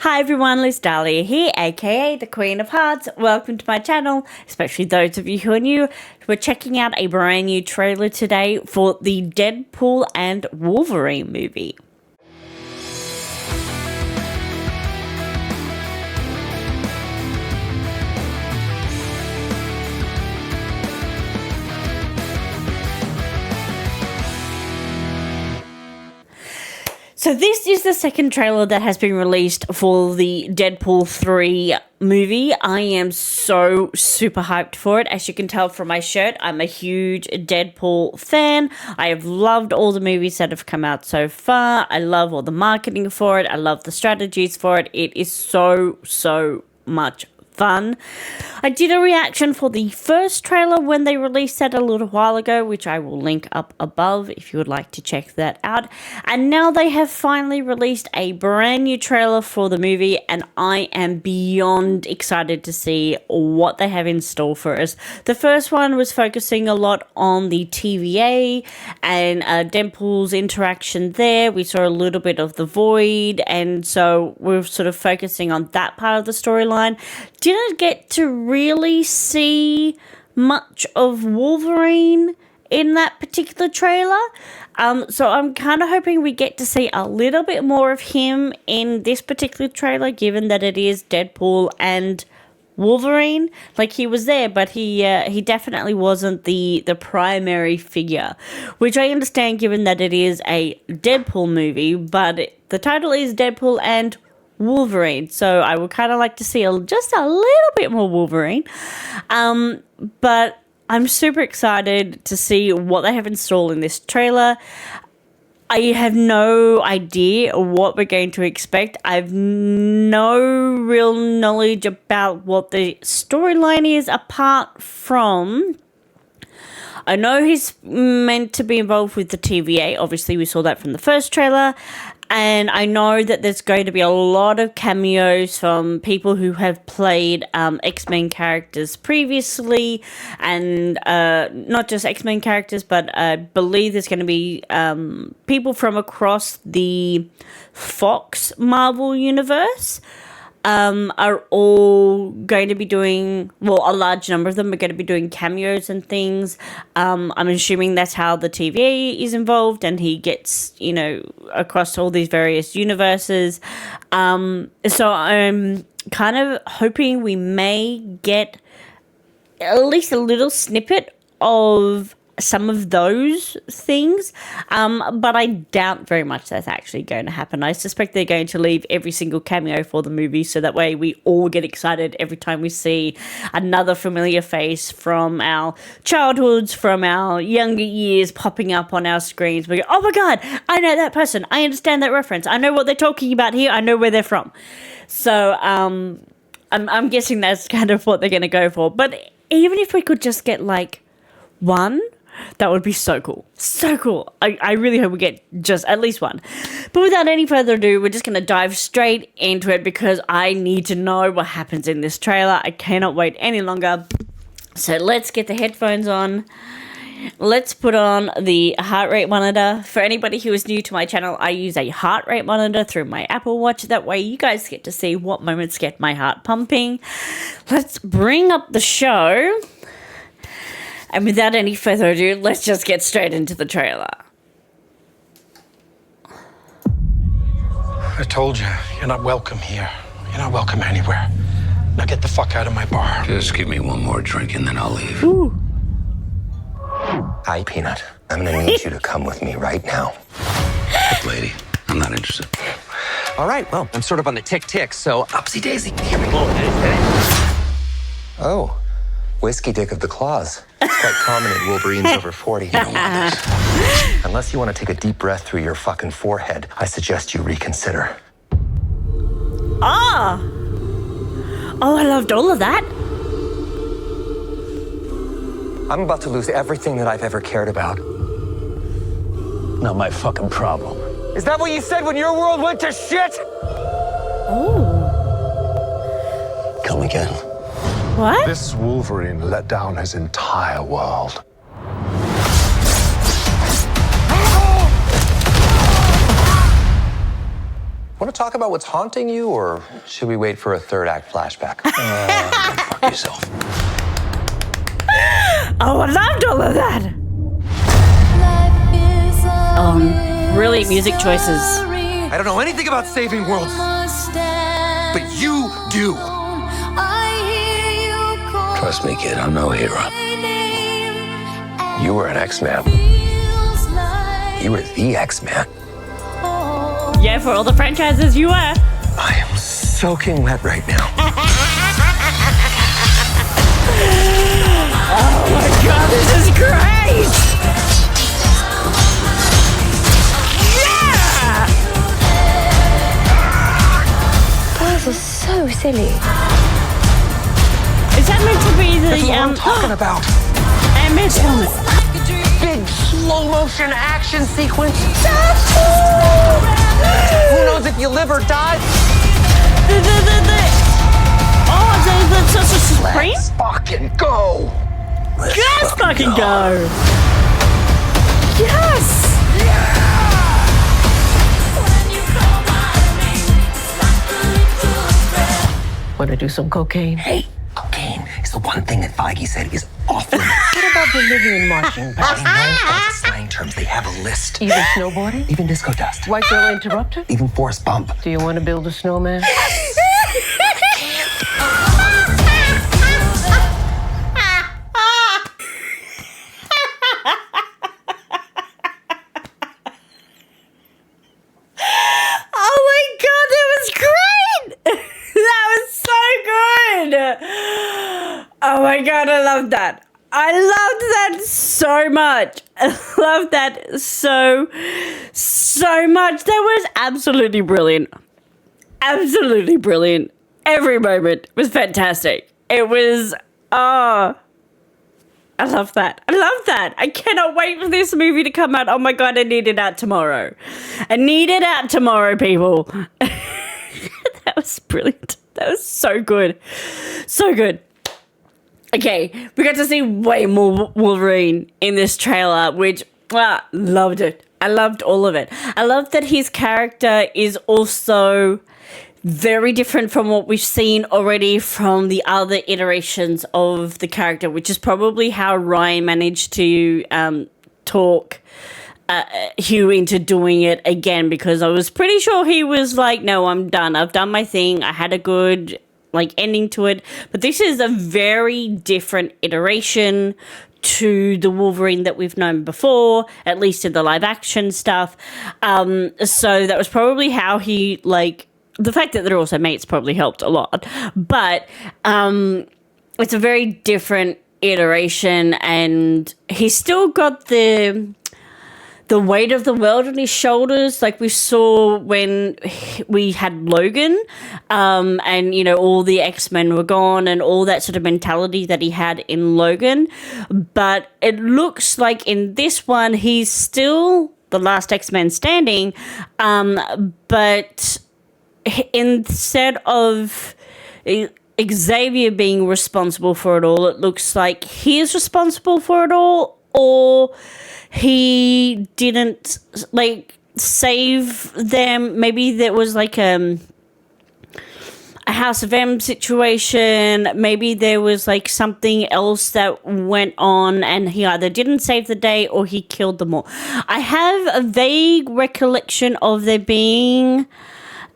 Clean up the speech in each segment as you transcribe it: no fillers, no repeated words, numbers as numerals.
Hi everyone, Lisdalia here, aka the Queen of Hearts. Welcome to my channel, especially those of you who are new. We're checking out a brand new trailer today for the Deadpool and Wolverine movie. So this is the second trailer that has been released for the Deadpool 3 movie. I am so super hyped for it. As you can tell from my shirt, I'm a huge Deadpool fan. I have loved all the movies that have come out so far. I love all the marketing for it. I love the strategies for it. It is so much fun. I did a reaction for the first trailer when they released that a little while ago, which I will link up above if you would like to check that out. And now they have finally released a brand new trailer for the movie, and I am beyond excited to see what they have in store for us. The first one was focusing a lot on the TVA and Deadpool's interaction there. We saw a little bit of the Void, and so we're sort of focusing on that part of the storyline. Didn't get to really see much of Wolverine in that particular trailer. So I'm kind of hoping we get to see a little bit more of him in this particular trailer, given that it is Deadpool and Wolverine. Like, he was there, but he definitely wasn't the primary figure, which I understand given that it is a Deadpool movie, but the title is Deadpool and Wolverine, so I would kind of like to see just a little bit more Wolverine, but I'm super excited to see what they have installed in this trailer. I have no idea what we're going to expect. I have no real knowledge about what the storyline is, apart from I know he's meant to be involved with the TVA. Obviously, we saw that from the first trailer. And I know that there's going to be a lot of cameos from people who have played X-Men characters previously. And not just X-Men characters, but I believe there's going to be people from across the Fox Marvel universe. Are all going to be doing, well, a large number of them are going to be doing cameos and things. I'm assuming that's how the TVA is involved, and he gets, across all these various universes. So I'm kind of hoping we may get at least a little snippet of some of those things, but I doubt very much that's actually going to happen. I suspect they're going to leave every single cameo for the movie, so that way we all get excited every time we see another familiar face from our childhoods, from our younger years popping up on our screens. We go, oh my god, I know that person, I understand that reference, I know what they're talking about here, I know where they're from. So I'm guessing that's kind of what they're going to go for. But even if we could just get like one, that would be so cool. So cool. I really hope we get just at least one. But without any further ado, we're just going to dive straight into it because I need to know what happens in this trailer. I cannot wait any longer. So let's get the headphones on. Let's put on the heart rate monitor. For anybody who is new to my channel, I use a heart rate monitor through my Apple Watch. That way you guys get to see what moments get my heart pumping. Let's bring up the show. And without any further ado, let's just get straight into the trailer. I told you, you're not welcome here. You're not welcome anywhere. Now get the fuck out of my bar. Just give me one more drink and then I'll leave. Ooh. Hi, Peanut. I'm gonna need you to come with me right now. Look, lady, I'm not interested. All right, well, I'm sort of on the tick-tick, so upsy daisy. Here we go. Oh, whiskey dick of the claws. It's quite common in Wolverines over 40. You don't want this. Unless you want to take a deep breath through your fucking forehead, I suggest you reconsider. Ah! Oh, I loved all of that. I'm about to lose everything that I've ever cared about. Not my fucking problem. Is that what you said when your world went to shit? Oh. Come again. What? This Wolverine let down his entire world. Want to talk about what's haunting you, or should we wait for a third act flashback? Fuck yourself. Oh, I loved all of that. Brilliant music choices. I don't know anything about saving worlds, but you do. Trust me, kid, I'm no hero. You were an X-Man. You were the X-Man. Yeah, for all the franchises you were. I am soaking wet right now. Oh my god, this is great! Yeah! Girls are so silly. Is that meant to be the That's what I'm talking about. animation? Big slow motion action sequence. Who knows if you live or die? That's such a supreme? Let's fucking go. Let's fucking go! Yes! Want to do some cocaine? Hey, cocaine is the one thing that Feige said is off limits. What about delivering marching I band? know all the slang terms. They have a list. Even snowboarding? Even disco dust. White girl interrupted? Even force bump. Do you want to build a snowman? Oh my god, that was great! That was so good! Oh my god, I love that. I loved that so much. I love that so much. That was absolutely brilliant. Absolutely brilliant. Every moment was fantastic. It was, I love that. I love that. I cannot wait for this movie to come out. Oh my god, I need it out tomorrow. I need it out tomorrow, people. That was brilliant. That was so good. So good. Okay, we got to see way more Wolverine in this trailer, which, loved it. I loved all of it. I love that his character is also very different from what we've seen already from the other iterations of the character, which is probably how Ryan managed to talk Hugh into doing it again, because I was pretty sure he was like, no, I'm done. I've done my thing. I had a good ending to it. But this is a very different iteration to the Wolverine that we've known before, at least in the live action stuff. So that was probably how he, the fact that they're also mates probably helped a lot. But it's a very different iteration, and he's still got the weight of the world on his shoulders, like we saw when we had Logan, and, you know, all the X-Men were gone and all that sort of mentality that he had in Logan. But it looks like in this one, he's still the last X-Men standing, but instead of Xavier being responsible for it all, it looks like he is responsible for it all, or he didn't save them. Maybe there was a House of M situation. Maybe there was something else that went on and he either didn't save the day or he killed them all. I have a vague recollection of there being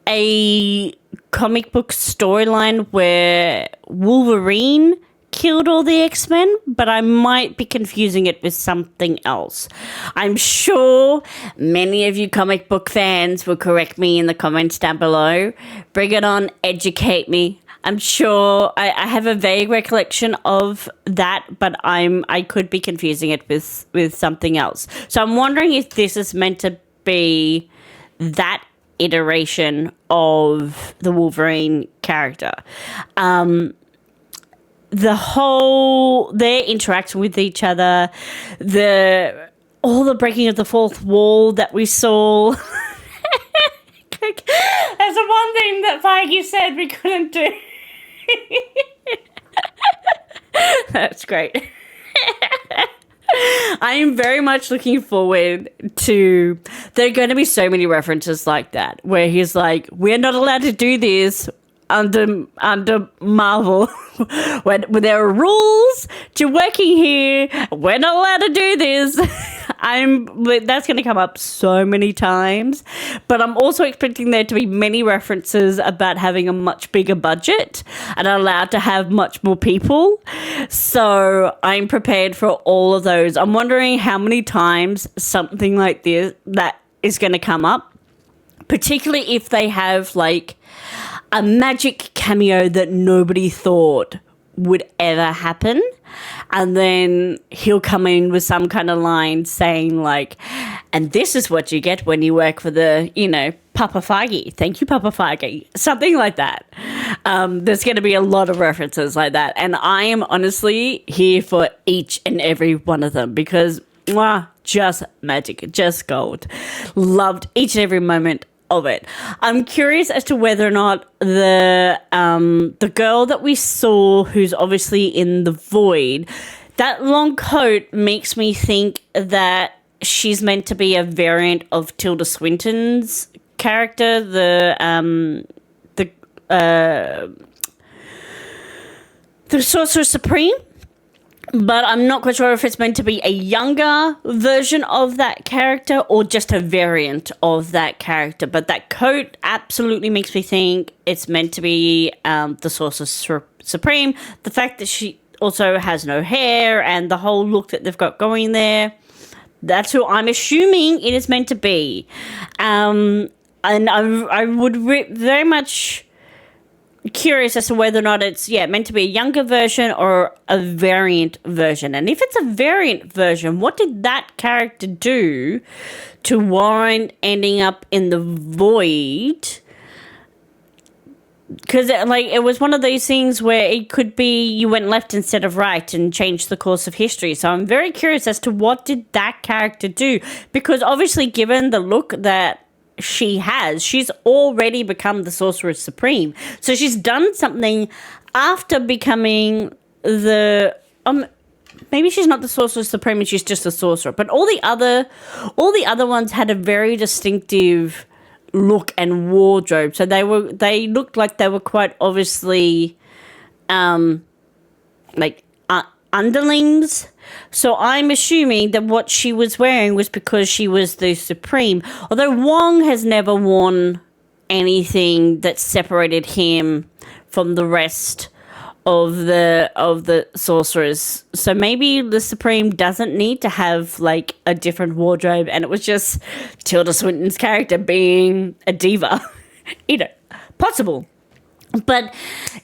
a comic book storyline where Wolverine killed all the X-Men, but I might be confusing it with something else. I'm sure many of you comic book fans will correct me in the comments down below. Bring it on, educate me. I'm sure I have a vague recollection of that, but I could be confusing it with something else. So I'm wondering if this is meant to be that iteration of the Wolverine character. Their interaction with each other, all the breaking of the fourth wall that we saw. That's the one thing that Feige said we couldn't do. I'm very much looking forward to. There are going to be so many references like that, where he's like, "We're not allowed to do this under Marvel. when there are rules to working here, we're not allowed to do this." That's going to come up so many times, but I'm also expecting there to be many references about having a much bigger budget and allowed to have much more people. So I'm prepared for all of those. I'm wondering how many times something like this that is going to come up, particularly if they have like a magic cameo that nobody thought would ever happen. And then he'll come in with some kind of line saying like, "And this is what you get when you work for the, Papa Feige. Thank you, Papa Feige." Something like that. There's going to be a lot of references like that. And I am honestly here for each and every one of them because, just magic, just gold. Loved each and every moment of it. I'm curious as to whether or not the girl that we saw, who's obviously in the void, that long coat makes me think that she's meant to be a variant of Tilda Swinton's character, the Sorcerer Supreme. But I'm not quite sure if it's meant to be a younger version of that character or just a variant of that character. But that coat absolutely makes me think it's meant to be the Sorcerer Supreme. The fact that she also has no hair and the whole look that they've got going there, that's who I'm assuming it is meant to be. And I would very much curious as to whether or not it's meant to be a younger version or a variant version. And if it's a variant version, what did that character do to warrant ending up in the void? Because it was one of those things where it could be you went left instead of right and changed the course of history. So I'm very curious as to what did that character do, because obviously given the look that she's already become the Sorcerer Supreme. So she's done something after becoming the maybe she's not the Sorcerer Supreme and she's just a sorcerer, but all the other ones had a very distinctive look and wardrobe. So they looked like they were quite obviously underlings. So I'm assuming that what she was wearing was because she was the Supreme. Although Wong has never worn anything that separated him from the rest of the sorcerers. So maybe the Supreme doesn't need to have like a different wardrobe, and it was just Tilda Swinton's character being a diva. Possible. But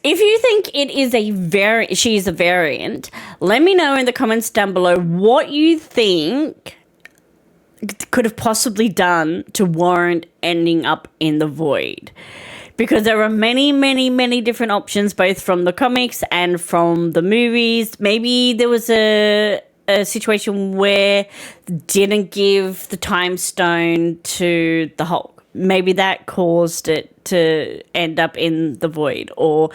if you think it is she's a variant, let me know in the comments down below what you think could have possibly done to warrant ending up in the void. Because there are many, many, many different options, both from the comics and from the movies. Maybe there was a situation where didn't give the time stone to the Hulk. Maybe that caused it to end up in the void. Or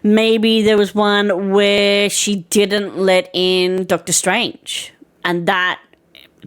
maybe there was one where she didn't let in Doctor Strange, and that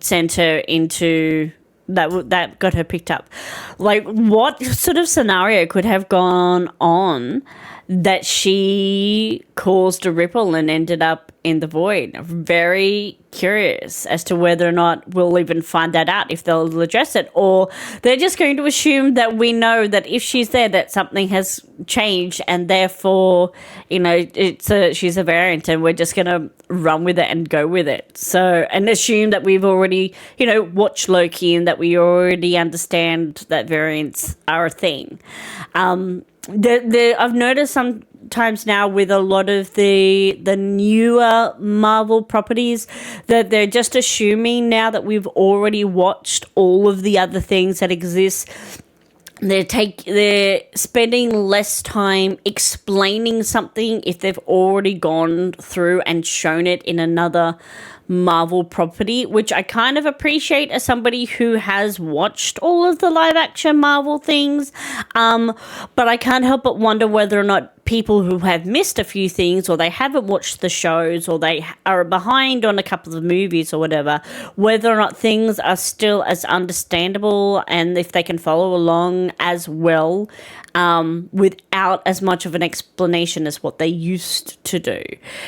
sent her into that got her picked up. Like, what sort of scenario could have gone on that she caused a ripple and ended up in the void? I'm very curious as to whether or not we'll even find that out, if they'll address it, or they're just going to assume that we know that if she's there, that something has changed, and therefore, she's a variant, and we're just going to run with it and go with it. So, and assume that we've already, watched Loki and that we already understand that variants are a thing. I've noticed sometimes now with a lot of the newer Marvel properties that they're just assuming now that we've already watched all of the other things that exist. They're spending less time explaining something if they've already gone through and shown it in another Marvel property, which I kind of appreciate as somebody who has watched all of the live action Marvel things. But I can't help but wonder whether or not people who have missed a few things, or they haven't watched the shows, or they are behind on a couple of movies or whatever, whether or not things are still as understandable and if they can follow along as well without as much of an explanation as what they used to do.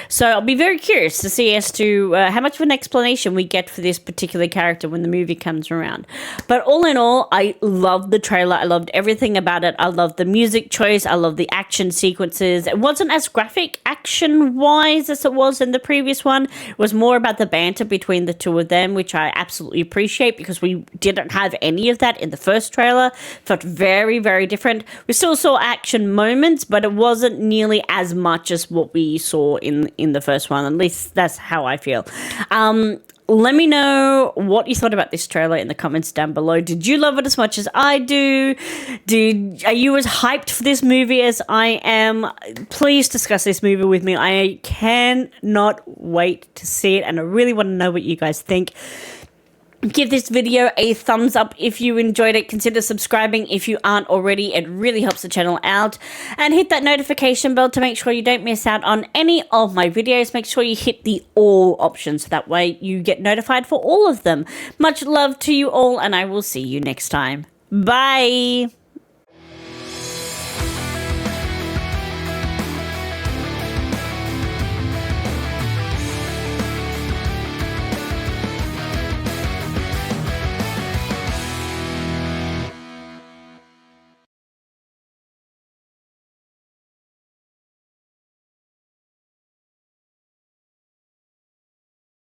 So I'll be very curious to see as to how much of an explanation we get for this particular character when the movie comes around. But all in all, I loved the trailer. I loved everything about it. I loved the music choice. I loved the action sequences. It wasn't as graphic action-wise as it was in the previous one. It was more about the banter between the two of them, which I absolutely appreciate because we didn't have any of that in the first trailer. Felt very, very different. We still saw action moments, but it wasn't nearly as much as what we saw in the first one. At least that's how I feel. Let me know what you thought about this trailer in the comments down below. Did you love it as much as I do? Are you as hyped for this movie as I am? Please discuss this movie with me. I cannot wait to see it, and I really want to know what you guys think. Give this video a thumbs up if you enjoyed it. Consider subscribing if you aren't already. It really helps the channel out. And hit that notification bell to make sure you don't miss out on any of my videos. Make sure you hit the all option so that way you get notified for all of them. Much love to you all, and I will see you next time. Bye!